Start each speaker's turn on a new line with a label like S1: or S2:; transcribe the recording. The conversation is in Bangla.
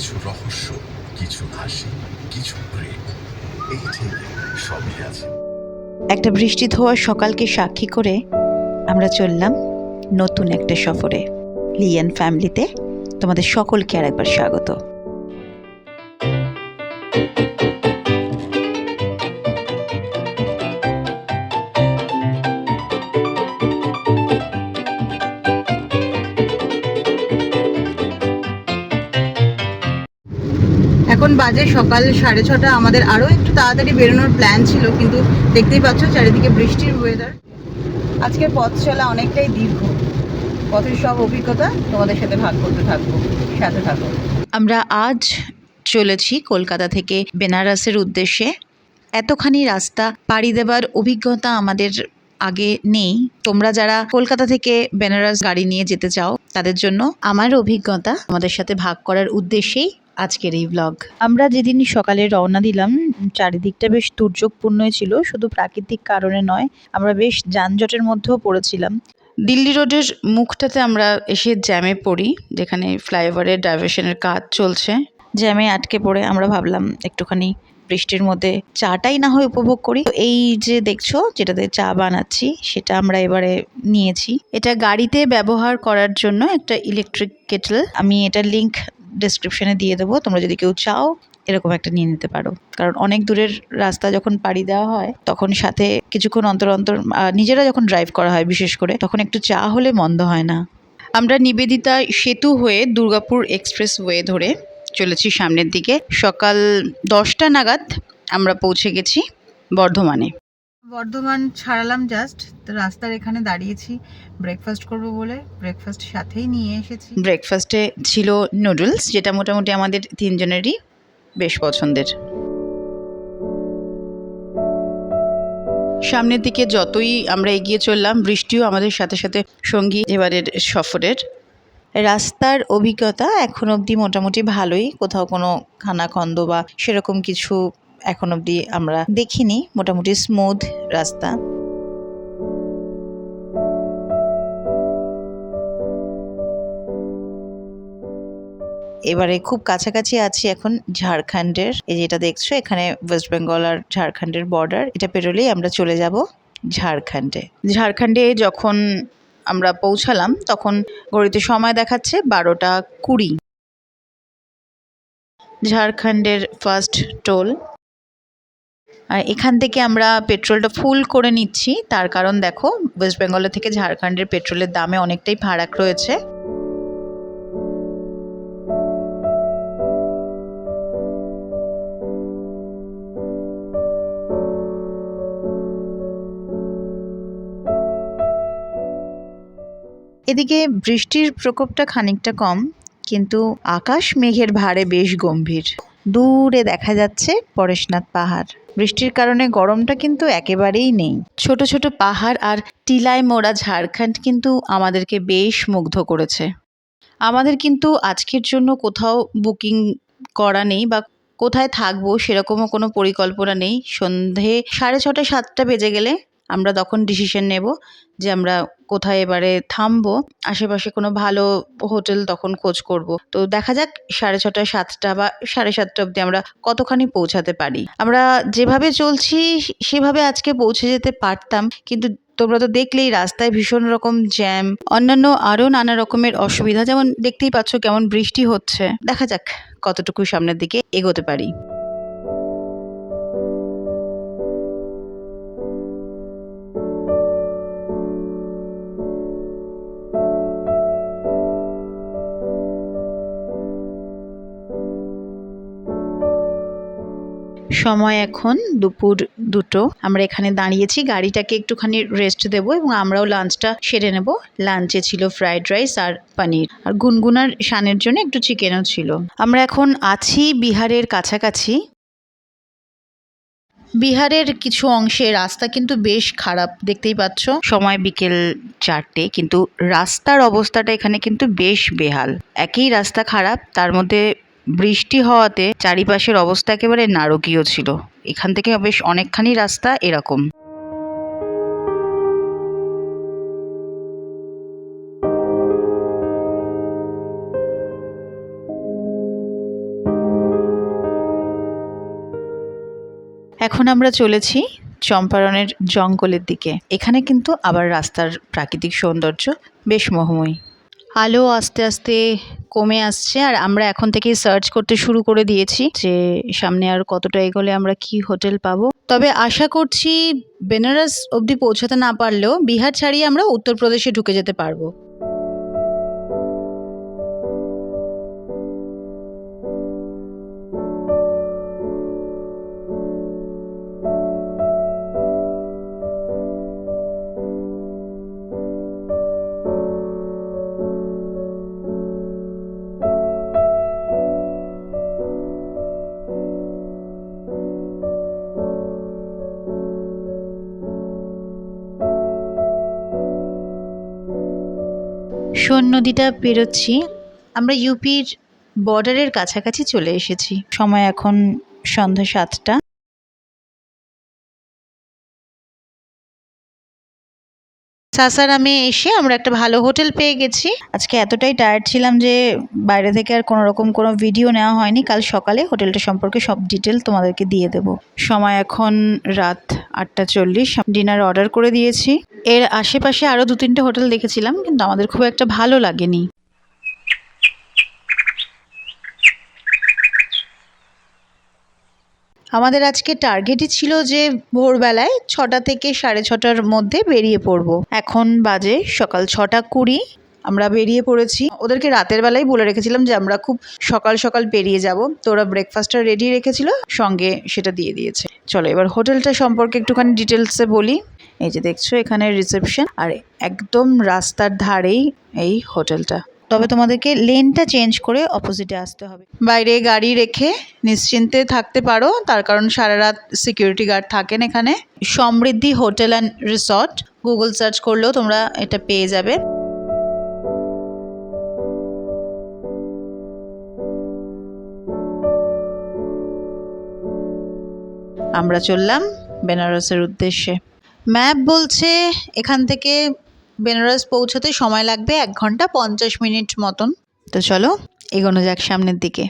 S1: কিছু রহস্য, কিছু হাসি, কিছু প্রেম, এই থেকে সবই আছে।
S2: একটা বৃষ্টি ধোয়ার সকালকে সাক্ষী করে আমরা চললাম নতুন একটা সফরে। লিয়ান ফ্যামিলিতে তোমাদের সকলকে আর একবার স্বাগত। এখন বাজে সকাল 6:30। আমাদের আরও একটু তাড়াতাড়ি বেরোনোর প্ল্যান ছিল, কিন্তু দেখতেই পাচ্ছ চারিদিকে বৃষ্টির ওয়েদার। আজকের পথ চলা অনেকটাই দীর্ঘ। পথের সব অভিজ্ঞতা তোমাদের সাথে ভাগ করতে থাকবো, সাথে থাকো। আমরা আজ চলেছি কলকাতা থেকে বেনারসের উদ্দেশ্যে। এতখানি রাস্তা পাড়ি দেবার অভিজ্ঞতা আমাদের আগে নেই। তোমরা যারা কলকাতা থেকে বেনারস গাড়ি নিয়ে যেতে চাও তাদের জন্য আমার অভিজ্ঞতা আমাদের সাথে ভাগ করার উদ্দেশ্যেই আজকের এই ব্লগ। আমরা যেদিন সকালে রওনা দিলাম, চারিদিকটা বেশ দুর্যোগপূর্ণই ছিল। শুধু প্রাকৃতিক কারণে নয়, আমরা বেশ যানজটের মধ্যেও পড়েছিলাম। দিল্লি রোডের মুখটাতে আমরা এসে জ্যামে পড়ি, যেখানে ফ্লাইওভারের ডাইভারশনের কাজ চলছে। জ্যামে আটকে পড়ে আমরা ভাবলাম একটুখানি বৃষ্টির মধ্যে চাটাই না হয় উপভোগ করি। এই যে দেখছো যেটাতে চা বানাচ্ছি, সেটা আমরা এবারে নিয়েছি। এটা গাড়িতে ব্যবহার করার জন্য একটা ইলেকট্রিক কেটল। আমি এটার লিংক ডেসক্রিপশনে দিয়ে দেবো, তোমরা যদি কেউ চাও এরকম একটা নিয়ে নিতে পারো। কারণ অনেক দূরের রাস্তা যখন পাড়ি দেওয়া হয় তখন সাথে কিছুক্ষণ অন্তর অন্তর নিজেরা যখন ড্রাইভ করা হয় বিশেষ করে, তখন একটু চা হলে মন্দ হয় না। আমরা নিবেদিতা সেতু হয়ে দুর্গাপুর এক্সপ্রেস ওয়ে ধরে চলেছি সামনের দিকে। সকাল 10টা নাগাদ আমরা পৌঁছে গেছি বর্ধমানে। বর্ধমান ছাড়ালাম জাস্ট, তো রাস্তার এখানে দাঁড়িয়েছি ব্রেকফাস্ট করব বলে। ব্রেকফাস্ট সাথেই নিয়ে এসেছি। ব্রেকফাস্টে ছিল নুডলস, যেটা মোটামুটি আমাদের তিনজনেরই বেশ পছন্দের। সামনের দিকে যতই আমরা এগিয়ে চললাম, বৃষ্টিও আমাদের সাথে সাথে সঙ্গী এবারের সফরের। রাস্তার অভিজ্ঞতা এখন অবধি মোটামুটি ভালোই, কোথাও কোনো খানাখন্দ বা সেরকম কিছু এখন অবধি আমরা দেখিনি। মোটামুটি স্মুথ রাস্তা। এবারে খুব কাছাকাছি আছি এখন ঝাড়খণ্ডের। এই যেটা দেখছো এখানে ওয়েস্ট বেঙ্গল আর ঝাড়খণ্ডের বর্ডার। এটা পেরোলেই আমরা চলে যাব ঝাড়খণ্ডে। ঝাড়খণ্ডে যখন আমরা পৌঁছালাম তখন ঘড়িতে সময় দেখাচ্ছে 12:20। ঝাড়খণ্ডের ফার্স্ট টোল। আর এখান থেকে আমরা পেট্রোলটা ফুল করে নিচ্ছি, তার কারণ দেখো ওয়েস্ট বেঙ্গলের থেকে ঝাড়খণ্ডের পেট্রোলের দামে অনেকটাই ফারাক রয়েছে। এদিকে বৃষ্টির প্রকোপটা খানিকটা কম, কিন্তু আকাশ মেঘের ভারে বেশ গম্ভীর। দূরে দেখা যাচ্ছে পরেশনাথ পাহাড়। বৃষ্টির কারণে গরমটা কিন্তু একেবারেই নেই। ছোট ছোট পাহাড় আর টিলায় মোড়া ঝাড়খণ্ড কিন্তু আমাদেরকে বেশ মুগ্ধ করেছে। আমাদের কিন্তু আজকের জন্য কোথাও বুকিং করা নেই বা কোথায় থাকবো সেরকমও কোনো পরিকল্পনা নেই। সন্ধে 6:30 7টা বেজে গেলে আমরা তখন ডিসিশন নেব যে আমরা কোথায় এবারে থামবো। আশেপাশে কোনো ভালো হোটেল তখন খোঁজ করব। তো দেখা যাক 6:30 7টা বা 7:30 অবধি আমরা কতখানি পৌঁছাতে পারি। আমরা যেভাবে চলছি সেভাবে আজকে পৌঁছে যেতে পারতাম, কিন্তু তোমরা তো দেখলেই রাস্তায় ভীষণ রকম জ্যাম, অন্যান্য আরও নানা রকমের অসুবিধা, যেমন দেখতেই পাচ্ছ কেমন বৃষ্টি হচ্ছে। দেখা যাক কতটুকু সামনের দিকে এগোতে পারি। সময় এখন দুপুর 2টো। আমরা এখানে দাঁড়িয়েছি, গাড়িটাকে একটুখানি রেস্ট দেবো এবং আমরাও লাঞ্চটা সেরে নেব। লাঞ্চে ছিল ফ্রাইড রাইস আর পনির, আর গুনগুনার শানের জন্য একটু চিকেনও ছিল। আমরা এখন আছি বিহারের কাছাকাছি। বিহারের কিছু অংশে রাস্তা কিন্তু বেশ খারাপ, দেখতেই পাচ্ছ। সময় বিকেল 4টে, কিন্তু রাস্তার অবস্থাটা এখানে কিন্তু বেশ বেহাল। একই রাস্তা খারাপ, তার মধ্যে বৃষ্টি হওয়াতে চারিপাশের অবস্থা একেবারে নারকীয় ছিল। এখান থেকে বেশ অনেকখানি রাস্তা এরকম।
S3: এখন আমরা চলেছি চম্পারণের জঙ্গলের দিকে। এখানে কিন্তু আবার রাস্তার প্রাকৃতিক সৌন্দর্য বেশ মোহময়ী। আলো আস্তে আস্তে কমে আসছে আর আমরা এখন থেকেই সার্চ করতে শুরু করে দিয়েছি যে সামনে আর কতটা এগোলে আমরা কি হোটেল পাবো। তবে আশা করছি বেনারস অবধি পৌঁছাতে না পারলেও বিহার ছাড়িয়ে আমরা উত্তরপ্রদেশে ঢুকে যেতে পারবো। সোন নদীটা পেরোচ্ছি, আমরা ইউপির বর্ডারের কাছাকাছি চলে এসেছি। সময় এখন সন্ধ্যা 7টা। সাসারামে এসে আমরা একটা ভালো হোটেল পেয়ে গেছি। আজকে এতটাই টায়ার্ড ছিলাম যে বাইরে থেকে আর কোনো রকম কোনো ভিডিও নেওয়া হয়নি। কাল সকালে হোটেলটা সম্পর্কে সব ডিটেল তোমাদেরকে দিয়ে দেব। সময় এখন রাত 8:40। ডিনার অর্ডার করে দিয়েছি। এর আশেপাশে আরও 2-3টে হোটেল দেখেছিলাম, কিন্তু আমাদের খুব একটা ভালো লাগেনি। আমাদের আজকে টার্গেটই ছিল যে ভোরবেলায় 6টা থেকে 6:30টার মধ্যে বেরিয়ে পড়বো। এখন বাজে সকাল 6:20। আমরা বেরিয়ে পড়েছি। ওদেরকে রাতের বেলায় বলে রেখেছিলাম যে আমরা খুব সকাল সকাল বেরিয়ে যাব, তো ওরা ব্রেকফাস্টটা রেডি রেখেছিল, সঙ্গে সেটা দিয়ে দিয়েছে। চলো এবার হোটেলটা সম্পর্কে একটুখানি ডিটেলসে বলি। এই যে দেখছো এখানে রিসেপশন, আর একদম রাস্তার ধারেই এই হোটেলটা। তবে তোমাদেরকে লেনটা চেঞ্জ করে অপোজিটে আসতে হবে। বাইরে গাড়ি রেখে নিশ্চিন্তে থাকতে পারো, তার কারণ সারা রাত সিকিউরিটি গার্ড থাকেন এখানে। Samriddhi hotel and resort Google search করলেও তোমরা এটা পেয়ে যাবে। আমরা চললাম বেনারসের উদ্দেশ্যে। ম্যাপ বলছে এখান থেকে বেনারস পৌঁছাতে সময় লাগবে 1 ঘন্টা 50 মিনিট মতন। তো চলো এগোনো যাক সামনের দিকে।